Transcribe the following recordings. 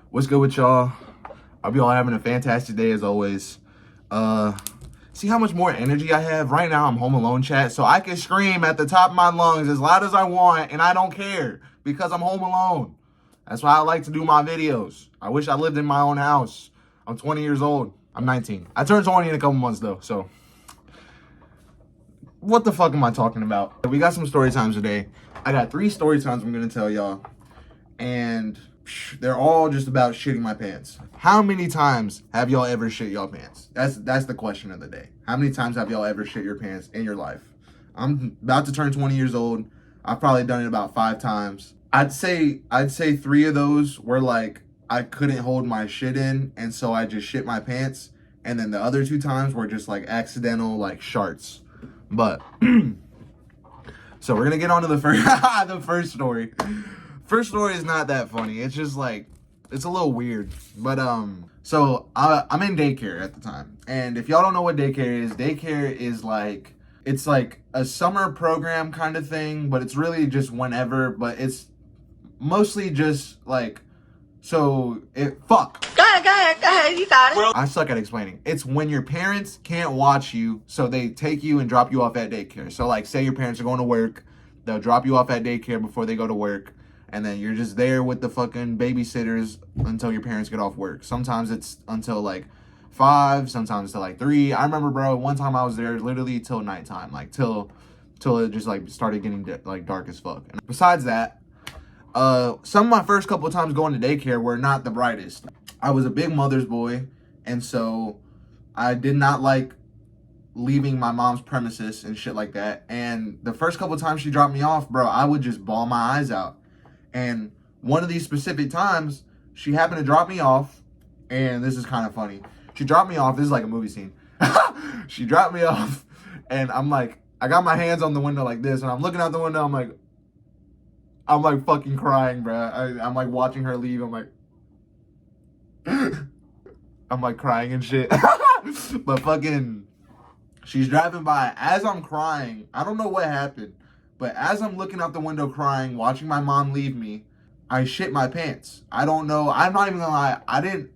What's good with y'all? I'll be all having a fantastic day as always. See how much more energy I have? Right now I'm home alone, chat, so I can scream at the top of my lungs as loud as I want, and I don't care because I'm home alone. That's why I like to do my videos. I wish I lived in my own house. I'm 20 years old. I'm 19. I turned 20 in a couple months though, so. What the fuck am I talking about? We got some story times today. I got 3 story times I'm gonna tell y'all. And they're all just about shitting my pants. How many times have y'all ever shit y'all pants? That's the question of the day. How many times have y'all ever shit your pants in your life? I'm about to turn 20 years old. I've probably done it about 5 times. I'd say 3 of those were like I couldn't hold my shit in, and so I just shit my pants. And then the other 2 times were just like accidental like sharts. But so we're gonna get on to the first the first story. First story is not that funny. It's just like, it's a little weird. But so I'm in daycare at the time. And if y'all don't know what daycare is like, it's like a summer program kind of thing, but it's really just whenever, but it's mostly just like, so fuck. Go ahead, you got it. I suck at explaining. It's when your parents can't watch you, so they take you and drop you off at daycare. So like, say your parents are going to work, they'll drop you off at daycare before they go to work. And then you're just there with the fucking babysitters until your parents get off work. Sometimes it's until like 5, sometimes till like 3. I remember, bro, one time I was there literally till nighttime, like till it just like started getting like dark as fuck. And besides that, some of my first couple of times going to daycare were not the brightest. I was a big mother's boy, and so I did not like leaving my mom's premises and shit like that. And the first couple of times she dropped me off, bro, I would just bawl my eyes out. And one of these specific times, she happened to drop me off, and this is kind of funny. She dropped me off. This is like a movie scene. She dropped me off, and I'm like, I got my hands on the window like this, and I'm looking out the window. I'm like fucking crying, bro. I'm like watching her leave. I'm like crying and shit. But fucking, she's driving by. As I'm crying, I don't know what happened. But as I'm looking out the window crying, watching my mom leave me, I shit my pants. I don't know. I'm not even gonna lie. I didn't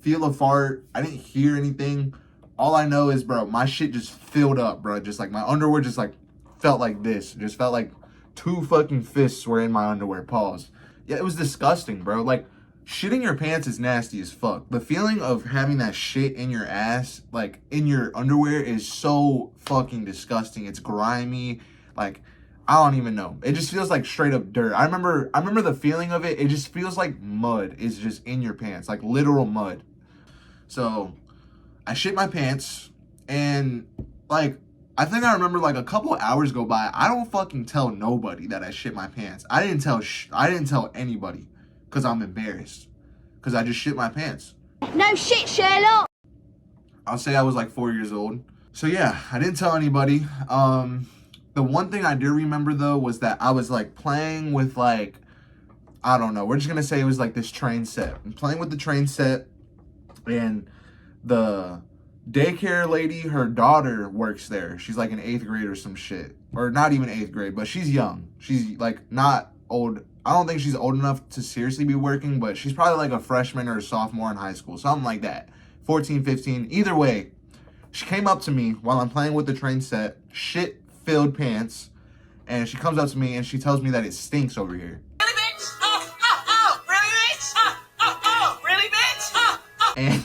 feel a fart. I didn't hear anything. All I know is, bro, my shit just filled up, bro. Just like my underwear just like felt like this. Just felt like 2 fucking fists were in my underwear. Pause. Yeah, it was disgusting, bro. Like, shitting your pants is nasty as fuck. The feeling of having that shit in your ass, like in your underwear, is so fucking disgusting. It's grimy. Like, I don't even know. It just feels like straight up dirt. I remember the feeling of it. It just feels like mud is just in your pants, like literal mud. So I shit my pants, and like, I think I remember like a couple of hours go by. I don't fucking tell nobody that I shit my pants. I didn't tell anybody because I'm embarrassed because I just shit my pants. No shit, Sherlock. I'll say I was like 4 years old. So yeah, I didn't tell anybody. The one thing I do remember, though, was that I was, like, playing with, like, I don't know. We're just going to say it was, like, this train set. I'm playing with the train set, and the daycare lady, her daughter works there. She's, like, in 8th grade or some shit. Or not even 8th grade, but she's young. She's, like, not old. I don't think she's old enough to seriously be working, but she's probably, like, a freshman or a sophomore in high school. Something like that. 14, 15. Either way, she came up to me while I'm playing with the train set. Filled pants, and she comes up to me and she tells me that it stinks over here. Really, bitch? Oh, really, bitch? Really, bitch? And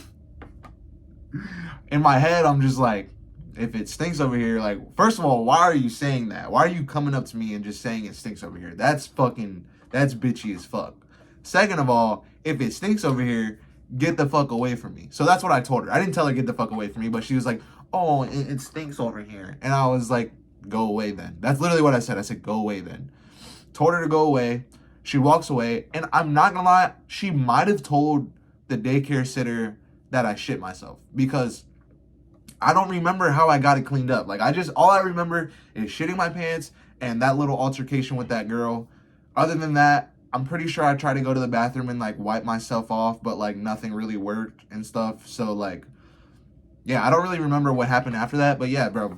in my head, I'm just like, if it stinks over here, like, first of all, why are you saying that? Why are you coming up to me and just saying it stinks over here? That's bitchy as fuck. Second of all, if it stinks over here, get the fuck away from me. So that's what I told her. I didn't tell her get the fuck away from me, but she was like, oh, it stinks over here. And I was like, go away then. That's literally what I said. I said, go away then. Told her to go away. She walks away. And I'm not gonna lie, she might have told the daycare sitter that I shit myself. Because I don't remember how I got it cleaned up. Like, all I remember is shitting my pants and that little altercation with that girl. Other than that, I'm pretty sure I tried to go to the bathroom and, like, wipe myself off. But, like, nothing really worked and stuff. So, like, yeah, I don't really remember what happened after that. But, yeah, bro.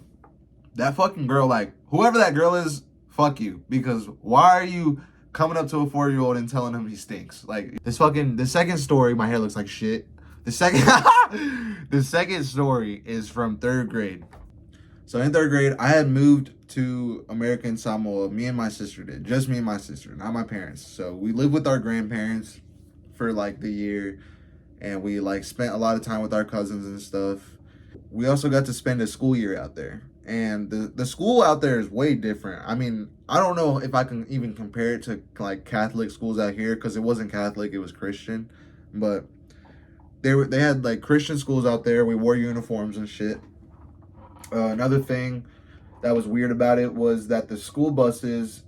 That fucking girl, like, whoever that girl is, fuck you. Because why are you coming up to a 4-year-old and telling him he stinks. Like, the second story, my hair looks like shit. The second story is from 3rd grade. So in 3rd grade, I had moved to American Samoa. Me and my sister did. Just me and my sister, not my parents. So we lived with our grandparents for like the year, and we like spent a lot of time with our cousins and stuff. We also got to spend a school year out there. And the school out there is way different. I mean, I don't know if I can even compare it to like Catholic schools out here, because it wasn't Catholic, it was Christian. But they had like Christian schools out there. We wore uniforms and shit. Another thing that was weird about it was that the school buses,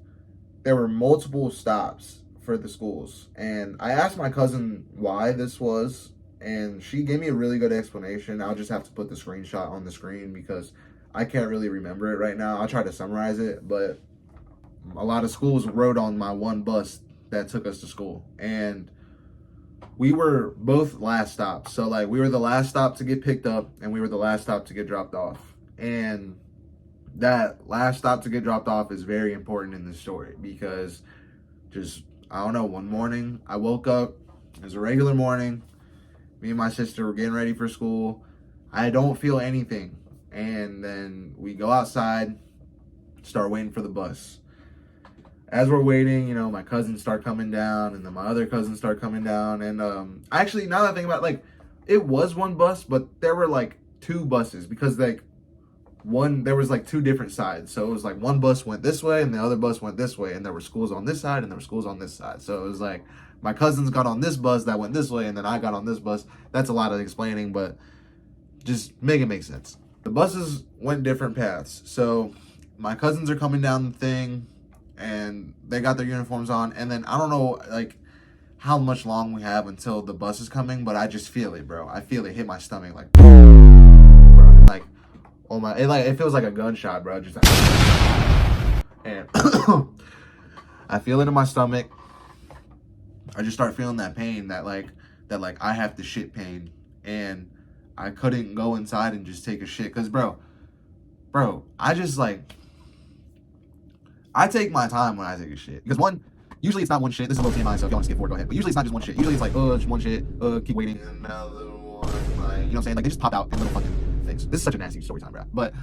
there were multiple stops for the schools. And I asked my cousin why this was, and she gave me a really good explanation. I'll just have to put the screenshot on the screen because I can't really remember it right now. I'll try to summarize it, but a lot of schools rode on my one bus that took us to school. And we were both last stops. So like we were the last stop to get picked up, and we were the last stop to get dropped off. And that last stop to get dropped off is very important in this story because just, I don't know, one morning I woke up, it was a regular morning, me and my sister were getting ready for school. I don't feel anything. And then we go outside, start waiting for the bus. As we're waiting, you know, my cousins start coming down, and then my other cousins start coming down. And actually, now that I think about it, like, it was one bus, but there were like 2 buses because like there was like 2 different sides. So it was like one bus went this way and the other bus went this way, and there were schools on this side and there were schools on this side. So it was like my cousins got on this bus that went this way, and then I got on this bus. That's a lot of explaining, but just make it make sense. The buses went different paths. So my cousins are coming down the thing, and they got their uniforms on, and then I don't know like how much long we have until the bus is coming, but I just feel it, bro. I feel it hit my stomach like, bro, like, oh my, it feels like a gunshot, bro. Just like, and I feel it in my stomach. I just start feeling that pain, that I have to shit pain, and I couldn't go inside and just take a shit, cause bro, I just like, I take my time when I take a shit, because usually it's not one shit. This is a little TMI, so if you want to skip forward, go ahead. But usually it's not just one shit. Usually it's like, just one shit, keep waiting, and another one, like, you know what I'm saying? Like, they just pop out in little fucking things. This is such a nasty story time, bro. But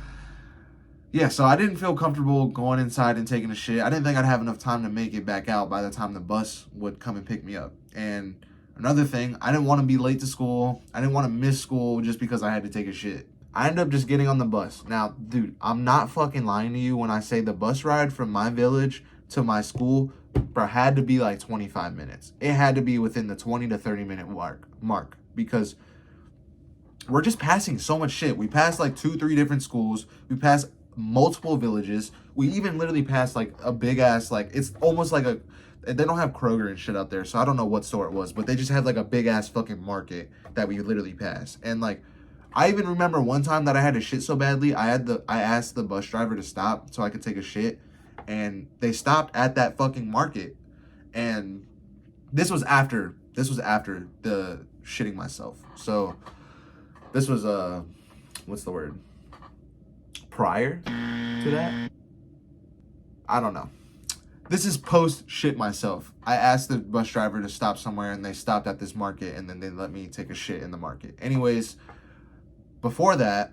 yeah, so I didn't feel comfortable going inside and taking a shit. I didn't think I'd have enough time to make it back out by the time the bus would come and pick me up. And another thing, I didn't want to be late to school. I didn't want to miss school just because I had to take a shit. I ended up just getting on the bus. Now, dude, I'm not fucking lying to you when I say the bus ride from my village to my school, bro, had to be like 25 minutes. It had to be within the 20 to 30 minute mark because we're just passing so much shit. We passed like 2-3 different schools. We passed multiple villages. We even literally passed like a big ass, like, it's almost like they don't have Kroger and shit out there, so I don't know what store it was, but they just had like a big ass fucking market that we literally passed. And like, I even remember one time that I had to shit so badly, I asked the bus driver to stop so I could take a shit, and they stopped at that fucking market. And this was after the shitting myself. So this was what's the word? Prior to that? I don't know. This is post shit myself. I asked the bus driver to stop somewhere, and they stopped at this market, and then they let me take a shit in the market. Anyways, before that,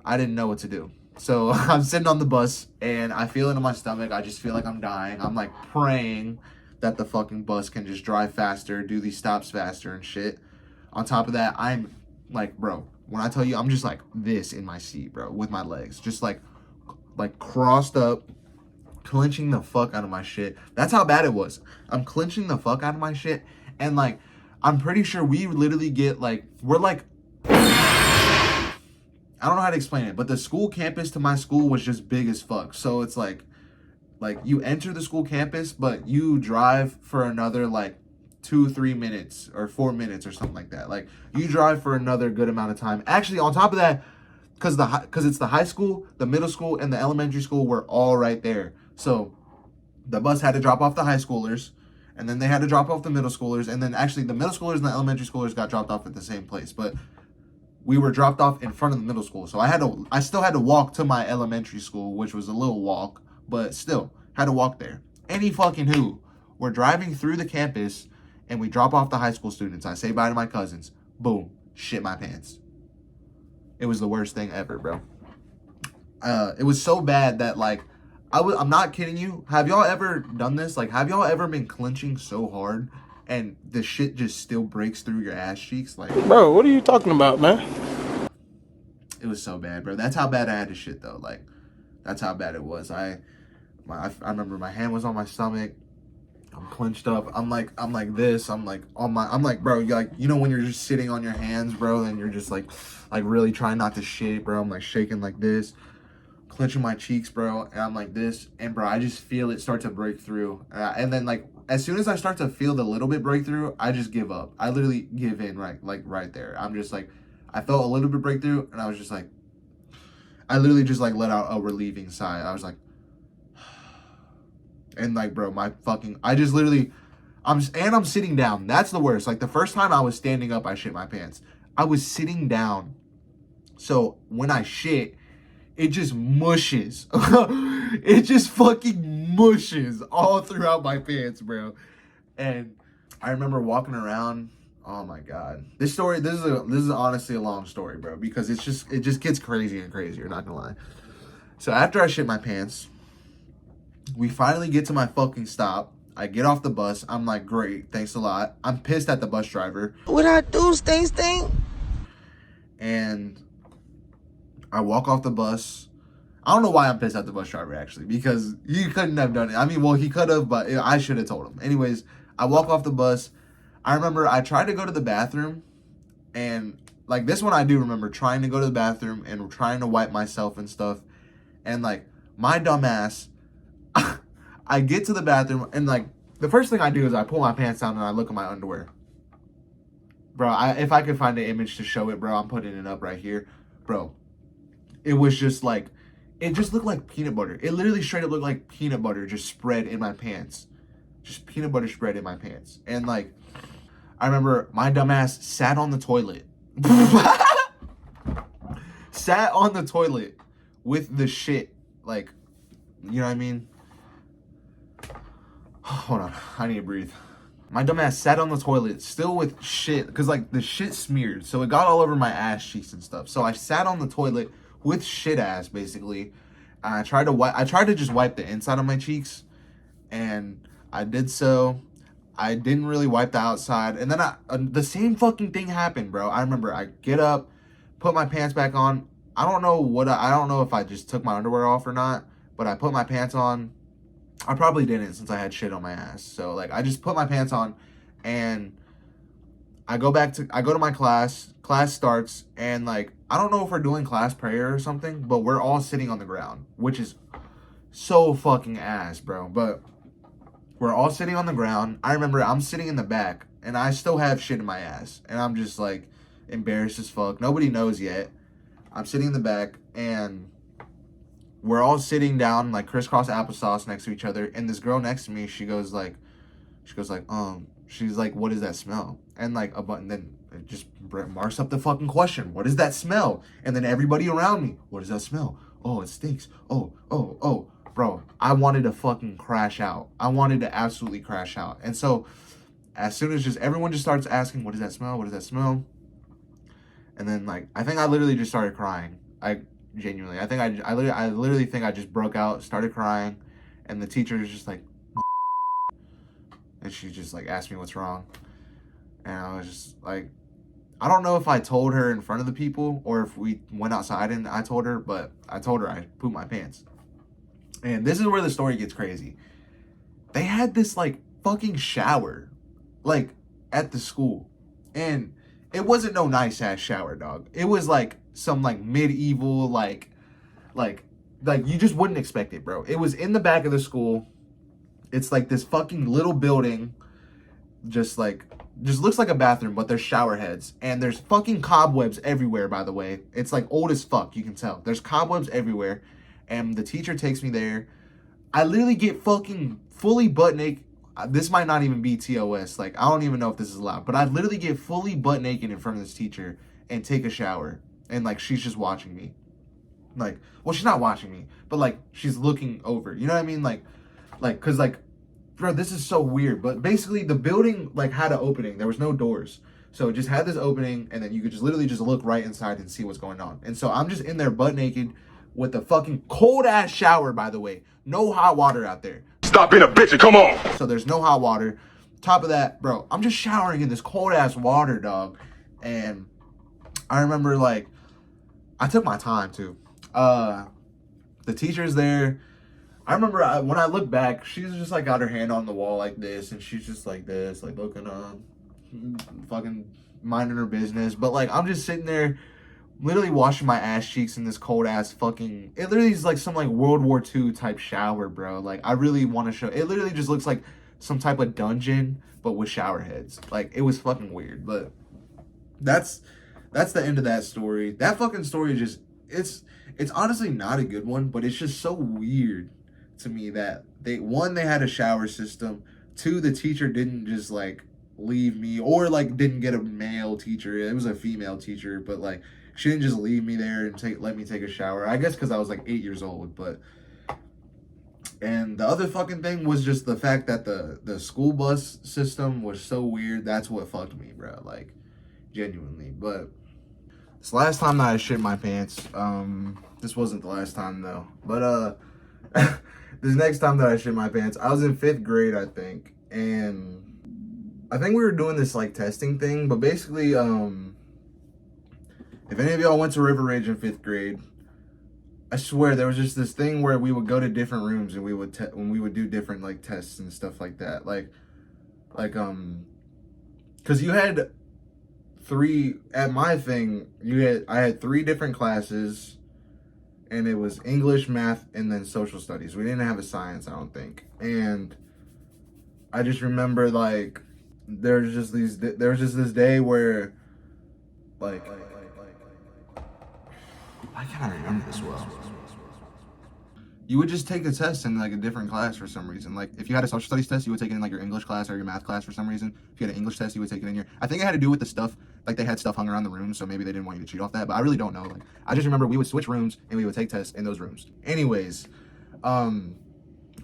I didn't know what to do. So I'm sitting on the bus, and I feel it in my stomach. I just feel like I'm dying. I'm like praying that the fucking bus can just drive faster, do these stops faster and shit. On top of that, I'm like, bro, when I tell you, I'm just like this in my seat, bro, with my legs. Just like crossed up, clenching the fuck out of my shit. That's how bad it was. I'm clenching the fuck out of my shit. And like, I'm pretty sure we literally get like, we're like, I don't know how to explain it, but the school campus to my school was just big as fuck. So it's like you enter the school campus, but you drive for another like 2-3 minutes or 4 minutes or something like that. Like, you drive for another good amount of time. Actually, on top of that, because it's the high school, the middle school, and the elementary school were all right there. So the bus had to drop off the high schoolers, and then they had to drop off the middle schoolers, and then actually the middle schoolers and the elementary schoolers got dropped off at the same place. But we were dropped off in front of the middle school. So I still had to walk to my elementary school, which was a little walk, but still had to walk there. Any fucking who. We're driving through the campus and we drop off the high school students. I say bye to my cousins. Boom. Shit my pants. It was the worst thing ever, bro. It was so bad that, like, I'm not kidding you. Have y'all ever done this? Like, have y'all ever been clenching so hard and the shit just still breaks through your ass cheeks? Like, bro, what are you talking about, man? It was so bad, bro. That's how bad I had to shit, though. Like, that's how bad it was. I remember my hand was on my stomach. I'm clenched up. I'm like this. I'm like, bro, like, you know when you're just sitting on your hands, bro, and you're just like really trying not to shit, bro. I'm like shaking like this, clenching my cheeks, bro, and I'm like this, and bro, I just feel it start to break through, and then like as soon as I start to feel the little bit breakthrough, I just give up. I literally give in, right there. I'm just like, I felt a little bit breakthrough, and I was just like, I literally just like let out a relieving sigh. I was like, and like, bro, I'm sitting down. That's the worst. Like the first time I was standing up, I shit my pants. I was sitting down. So when I shit, it just mushes. It just fucking mushes all throughout my pants, bro. And I remember walking around. Oh my God. This is honestly a long story, bro, because it just gets crazy and crazier, not gonna lie. So after I shit my pants, we finally get to my fucking stop. I get off the bus. I'm like, great, thanks a lot. I'm pissed at the bus driver. What I do, Sting? And I walk off the bus. I don't know why I'm pissed at the bus driver, actually, because he couldn't have done it. I mean, well, he could have, but I should have told him. Anyways, I walk off the bus. I remember I tried to go to the bathroom, and like this one I do remember trying to go to the bathroom and trying to wipe myself and stuff. And like my dumb ass, I get to the bathroom, and like the first thing I do is I pull my pants down and I look at my underwear. Bro, if I could find an image to show it, bro, I'm putting it up right here. Bro, it was just like, it just looked like peanut butter. It literally straight up looked like peanut butter just spread in my pants. Just peanut butter spread in my pants. And like, I remember my dumbass sat on the toilet. Sat on the toilet with the shit. Like, you know what I mean? Hold on, I need to breathe. My dumbass sat on the toilet still with shit, because like the shit smeared, so it got all over my ass cheeks and stuff. So I sat on the toilet with shit ass basically, and I tried to just wipe the inside of my cheeks, and I did so. I didn't really wipe the outside, and then the same fucking thing happened, bro. I remember I get up, put my pants back on. I don't know if I just took my underwear off or not, but I put my pants on. I probably didn't, since I had shit on my ass. So like I just put my pants on, and I go to my class. Class starts, and like I don't know if we're doing class prayer or something, but we're all sitting on the ground, which is so fucking ass, bro. But we're all sitting on the ground. I remember I'm sitting in the back, and I still have shit in my ass, and I'm just like embarrassed as fuck. Nobody knows yet. I'm sitting in the back, and we're all sitting down like crisscross applesauce next to each other, and this girl next to me, she's like, what does that smell? And like a button, then it just marks up the fucking question, what does that smell? And then everybody around me, what does that smell? Oh, it stinks. Oh, bro, I wanted to fucking crash out. I wanted to absolutely crash out. And so as soon as everyone just starts asking, what does that smell? What does that smell? And then like, I think I literally just started crying. Genuinely, I think I literally think I just broke out, started crying, and the teacher was just like, and she just like asked me what's wrong, and I was just like, I don't know if I told her in front of the people or if we went outside and I told her, but I told her I pooped my pants. And this is where the story gets crazy. They had this like fucking shower, like at the school, and it wasn't no nice ass shower, dog. It was like some like medieval like you just wouldn't expect it, bro. It was in the back of the school. It's like this fucking little building, just looks like a bathroom, but there's shower heads, and there's fucking cobwebs everywhere, by the way. It's like old as fuck, you can tell. There's cobwebs everywhere, and the teacher takes me there. I literally get fucking fully butt naked. This might not even be TOS, like I don't even know if this is allowed, but I literally get fully butt naked in front of this teacher and take a shower. And like she's just watching me, like, well, she's not watching me, but like she's looking over, you know what I mean, like cause like bro, this is so weird. But basically, the building like had an opening. There was no doors, so it just had this opening, and then you could just literally just look right inside and see what's going on. And so I'm just in there butt naked with the fucking cold ass shower. By the way, no hot water out there. Stop being a bitch and come on. So there's no hot water. Top of that, bro, I'm just showering in this cold ass water, dog. And I remember like I took my time too. The teacher's there. I remember when I look back, she's just like got her hand on the wall like this, and she's just like this, like looking fucking minding her business. But like I'm just sitting there, literally washing my ass cheeks in this cold ass fucking. It literally is like some like World War II type shower, bro. Like I really want to show. It literally just looks like some type of dungeon, but with shower heads. Like it was fucking weird. But that's the end of that story. That fucking story just it's honestly not a good one, but it's just so weird to me that they had a shower system. Two, the teacher didn't just like leave me, or like didn't get a male teacher. It was a female teacher, but like she didn't just leave me there and let me take a shower. I guess because I was like 8 years old. But and the other fucking thing was just the fact that the school bus system was so weird. That's what fucked me, bro. Like genuinely. But it's the last time that I shit my pants. This wasn't the last time though. But this next time that I shit my pants, I was in 5th grade, I think. And I think we were doing this like testing thing, but basically, if any of y'all went to River Ridge in 5th grade, I swear there was just this thing where we would go to different rooms and we would do different like tests and stuff like that. Cause you had at my thing, I had 3 different classes, and it was English, math, and then social studies. We didn't have a science, I don't think. And I just remember like there was just this day where like why can't I remember this well? You would just take a test in like a different class for some reason. Like if you had a social studies test, you would take it in like your English class or your math class for some reason. If you had an English test, you would take it in your. I think it had to do with the stuff. Like they had stuff hung around the room, so maybe they didn't want you to cheat off that. But I really don't know. Like I just remember we would switch rooms and we would take tests in those rooms. Anyways, I'm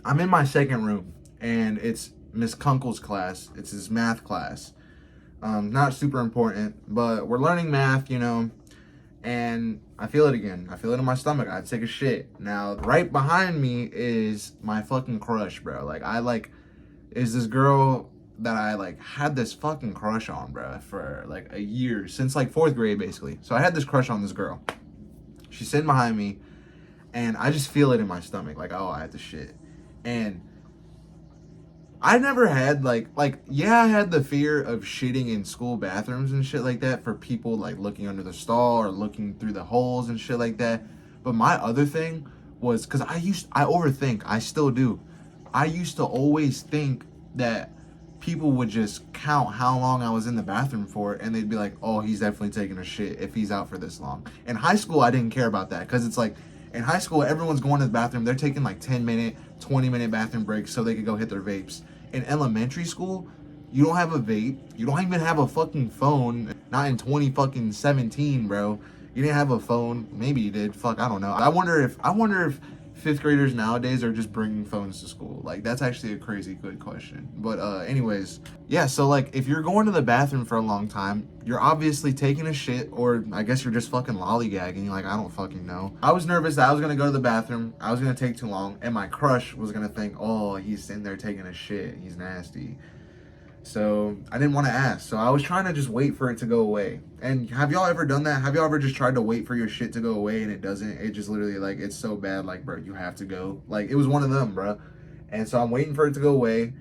in my 2nd room and it's Miss Kunkel's class. It's his math class. Not super important, but we're learning math, you know. And I feel it again. I feel it in my stomach. I take a shit. Now, right behind me is my fucking crush, bro. Is this girl that I like had this fucking crush on, bro, for like a year, since like 4th grade, basically. So I had this crush on this girl. She's sitting behind me, and I just feel it in my stomach, like, oh, I have to shit. And I never had I had the fear of shitting in school bathrooms and shit like that for people like looking under the stall or looking through the holes and shit like that. But my other thing was, because I overthink, I still do. I used to always think that people would just count how long I was in the bathroom for, and they'd be like, oh, he's definitely taking a shit if he's out for this long. In high school, I didn't care about that, because it's like, in high school, everyone's going to the bathroom. They're taking like 10-minute, 20-minute bathroom breaks so they could go hit their vapes. In elementary school, you don't have a vape. You don't even have a fucking phone. Not in 2017, bro. You didn't have a phone. Maybe you did. Fuck, I don't know. I wonder if 5th graders nowadays are just bringing phones to school. Like, that's actually a crazy good question. But anyways, yeah, so like if you're going to the bathroom for a long time, you're obviously taking a shit, or I guess you're just fucking lollygagging. Like, I don't fucking know. I was nervous that I was gonna go to the bathroom, I was gonna take too long, and my crush was gonna think, oh, he's in there taking a shit, he's nasty. So I didn't want to ask. So I was trying to just wait for it to go away. And have y'all ever done that? Have y'all ever just tried to wait for your shit to go away and it doesn't? It just literally, like, it's so bad, like, bro, you have to go. Like, it was one of them, bro. And so I'm waiting for it to go away.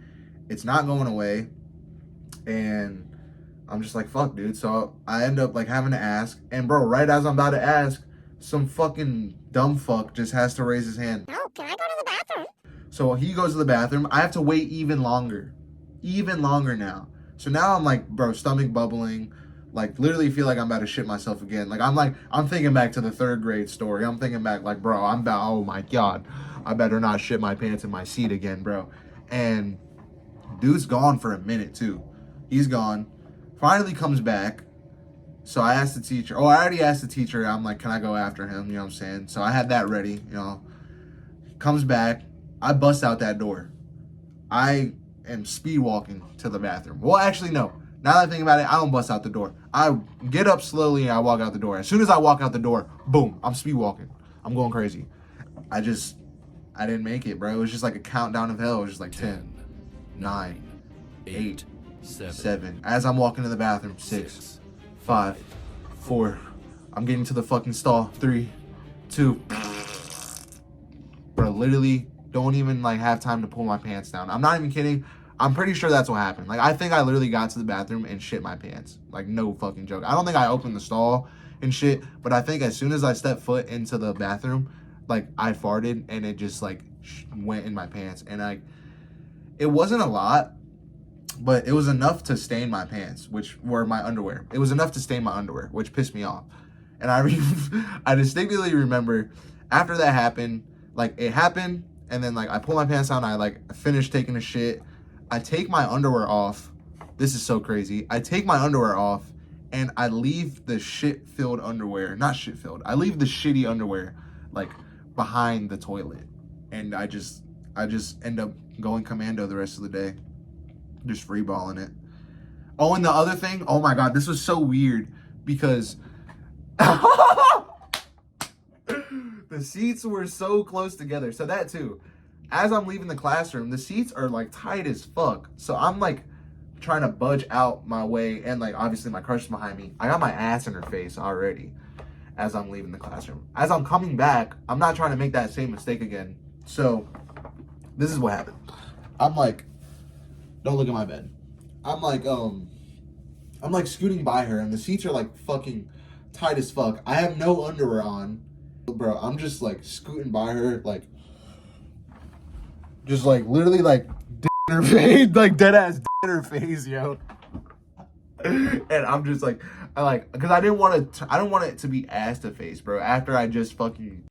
It's not going away. And I'm just like, fuck, dude. So I end up, like, having to ask. And, bro, right as I'm about to ask, some fucking dumb fuck just has to raise his hand. No, can I go to the bathroom? So he goes to the bathroom. I have to wait even longer. Even longer now. So now I'm like, bro, stomach bubbling, like literally feel like I'm about to shit myself again. I'm thinking back to the 3rd grade story. I'm thinking back like, bro, oh my God, I better not shit my pants in my seat again, bro. And dude's gone for a minute too. He's gone. Finally comes back. So I asked the teacher, I already asked the teacher. I'm like, can I go after him? You know what I'm saying? So I had that ready, you know. Comes back. I bust out that door. I am speed walking to the bathroom. Well, actually, no. Now that I think about it, I don't bust out the door. I get up slowly and I walk out the door. As soon as I walk out the door, boom, I'm speed walking. I'm going crazy. I didn't make it, bro. It was just like a countdown of hell. It was just like 10, 9, 8, 7. As I'm walking to the bathroom, 6, 5, 4. I'm getting to the fucking stall. 3, 2. Bro, literally don't even like have time to pull my pants down. I'm not even kidding. I'm pretty sure that's what happened. Like, I think I literally got to the bathroom and shit my pants. Like, no fucking joke. I don't think I opened the stall and shit, but I think as soon as I stepped foot into the bathroom, like, I farted and it just, like, went in my pants. And, like, it wasn't a lot, but it was enough to stain my pants, which were my underwear. It was enough to stain my underwear, which pissed me off. And I distinctly remember after that happened, like, it happened, and then, like, I pulled my pants down, I, like, finished taking a shit. I take my underwear off. This is so crazy. I take my underwear off and I leave the shit-filled underwear, not shit-filled. I leave the shitty underwear like behind the toilet. And I just end up going commando the rest of the day. Just free balling it. Oh, and the other thing, oh my God, this was so weird because the seats were so close together. So that too. As I'm leaving the classroom, the seats are like tight as fuck. So I'm like trying to budge out my way, and like obviously my crush is behind me. I got my ass in her face already as I'm leaving the classroom. As I'm coming back, I'm not trying to make that same mistake again. So this is what happened. I'm like, don't look at my bed. I'm like scooting by her, and the seats are like fucking tight as fuck. I have no underwear on. Bro, I'm just like scooting by her, like just like literally like in her face, like dead ass in her face, yo. And I'm just like, because I don't want it to be ass to face, bro. After I just fucking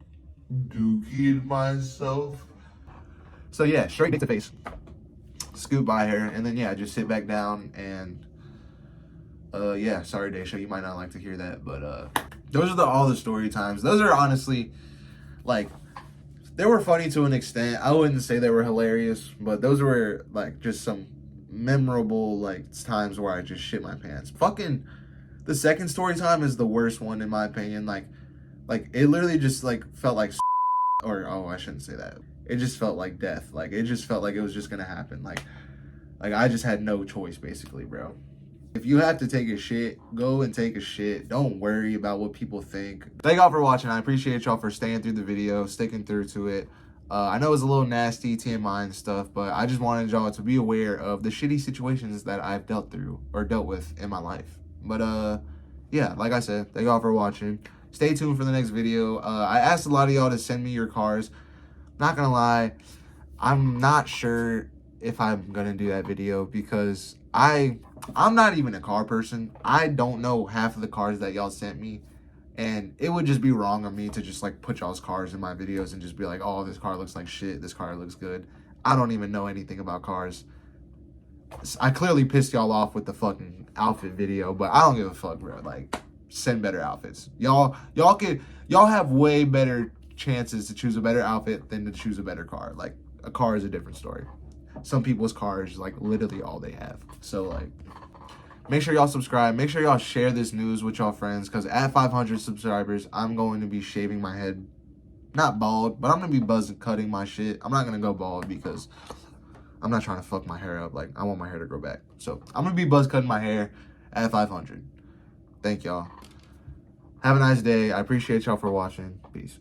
dookied myself. So yeah, straight face to face. Scoot by her, and then yeah, just sit back down and yeah, sorry Daisha, you might not like to hear that, but those are all the story times. Those are honestly like, they were funny to an extent. I wouldn't say they were hilarious, but those were like just some memorable like times where I just shit my pants. Fucking the second story time is the worst one in my opinion. Like it literally just like felt like or oh, I shouldn't say that. It just felt like death. Like it just felt like it was just gonna happen. Like I just had no choice basically, bro. If you have to take a shit, go and take a shit. Don't worry about what people think. Thank y'all for watching. I appreciate y'all for staying through the video, sticking through to it. I know it's a little nasty, TMI and stuff, but I just wanted y'all to be aware of the shitty situations that I've dealt with in my life. But yeah, like I said, thank y'all for watching. Stay tuned for the next video. I asked a lot of y'all to send me your cars. Not gonna lie, I'm not sure if I'm gonna do that video because I'm not even a car person. I don't know half of the cars that y'all sent me, and it would just be wrong of me to just like put y'all's cars in my videos and just be like, oh, this car looks like shit, this car looks good. I don't even know anything about cars. I clearly pissed y'all off with the fucking outfit video, but I don't give a fuck, bro. Like, send better outfits. Y'all have way better chances to choose a better outfit than to choose a better car. Like, a car is a different story. Some people's cars is like literally all they have. So like, make sure y'all subscribe. Make sure y'all share this news with y'all friends, because at 500 subscribers, I'm going to be shaving my head. Not bald, but I'm going to be cutting my shit. I'm not going to go bald because I'm not trying to fuck my hair up. Like, I want my hair to grow back. So I'm going to be buzz cutting my hair at 500. Thank y'all. Have a nice day. I appreciate y'all for watching. Peace.